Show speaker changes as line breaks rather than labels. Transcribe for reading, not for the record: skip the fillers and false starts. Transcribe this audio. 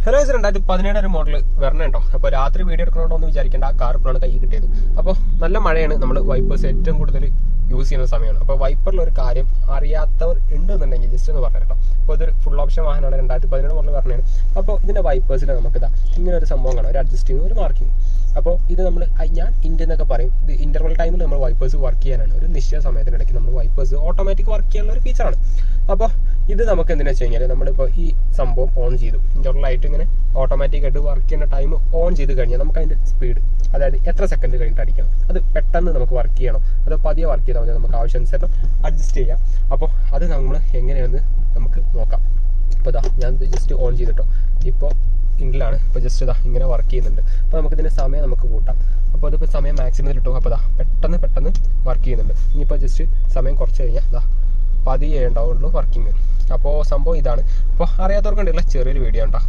Hello, 2017 ഒരു model വരണം കേട്ടോ. അപ്പോൾ രാത്രി വീഡിയോ എടുക്കണോണ്ടോ എന്ന് വിചാരിക്കേണ്ട, ആ കാർ ഇപ്പോഴാണ് കൈ കിട്ടിയത്. അപ്പോൾ നല്ല മഴയാണ്, നമ്മൾ വൈപ്പേഴ്സ് ഏറ്റവും കൂടുതൽ യൂസ് ചെയ്യുന്ന സമയമാണ്. അപ്പോൾ വൈപ്പറിലൊരു കാര്യം അറിയാത്തവർ ഉണ്ടെന്നുണ്ടെങ്കിൽ ജസ്റ്റ് ഒന്ന് പറഞ്ഞു കേട്ടോ. അപ്പോൾ ഇതൊരു ഫുൾ ഓപ്ഷൻ വാഹനമാണ്, 2017 മോഡൽ പറഞ്ഞാണ്. അപ്പോൾ ഇതിൻ്റെ വൈപ്പേഴ്സിൽ നമുക്കിതാ ഇങ്ങനെ ഒരു സംഭവം കാണാം, ഒരു അഡ്ജസ്റ്റിങ്, ഒരു മാർക്കിങ്. അപ്പോൾ ഇത് നമ്മൾ ഞാൻ ഇന്ത്യ എന്നൊക്കെ പറയും, ഇത് ഇന്റർവൽ ടൈമിൽ നമ്മൾ വൈപ്പേഴ്സ് വർക്ക് ചെയ്യാനാണ്. ഒരു നിശ്ചയ സമയത്തിനിടയ്ക്ക് നമ്മൾ വൈപ്പേഴ്സ് ഓട്ടോമാറ്റിക് വർക്ക് ചെയ്യാനുള്ള ഒരു ഫീച്ചറാണ്. അപ്പോൾ ഇത് നമുക്ക് എന്തിനാ വെച്ച് കഴിഞ്ഞാൽ, നമ്മളിപ്പോൾ ഈ സംഭവം ഓൺ ചെയ്തു, ഇന്റർവലായിട്ട് ഇങ്ങനെ ഓട്ടോമാറ്റിക്കായിട്ട് വർക്ക് ചെയ്യുന്ന ടൈം ഓൺ ചെയ്ത് കഴിഞ്ഞാൽ നമുക്ക് അതിൻ്റെ സ്പീഡ്, അതായത് എത്ര സെക്കൻഡ് കഴിഞ്ഞിട്ട് അടിക്കണം, അത് പെട്ടെന്ന് നമുക്ക് വർക്ക് ചെയ്യണം, അതോ പതിയെ വർക്ക് ചെയ്താൽ മതി, നമുക്ക് ആവശ്യാനുസരണം അഡ്ജസ്റ്റ് ചെയ്യാം. അപ്പോൾ അത് നമ്മൾ എങ്ങനെയാണെന്ന് നമുക്ക് നോക്കാം. അപ്പോൾ ഇതാ ഞാൻ ജസ്റ്റ് ഓൺ ചെയ്തിട്ടോ, ഇപ്പോൾ ഇൻഡിലാണ്. ഇപ്പോൾ ജസ്റ്റ് ഇതാ ഇങ്ങനെ വർക്ക് ചെയ്യുന്നുണ്ട്. അപ്പോൾ നമുക്കിതിൻ്റെ സമയം നമുക്ക് കൂട്ടാം. അപ്പോൾ അതിപ്പോൾ സമയം മാക്സിമം ഇട്ടു. അപ്പോൾ ഇതാ പെട്ടെന്ന് വർക്ക് ചെയ്യുന്നുണ്ട്. ഇനിയിപ്പോൾ ജസ്റ്റ് സമയം കുറച്ച് കഴിഞ്ഞാൽ ഇതാ പതിയെ ഉണ്ടാവുള്ളൂ വർക്കിംഗ്. അപ്പോൾ സംഭവം ഇതാണ്. അപ്പോൾ അറിയാത്തവർക്കുണ്ടല്ലോ ചെറിയൊരു വീഡിയോ ഉണ്ടോ.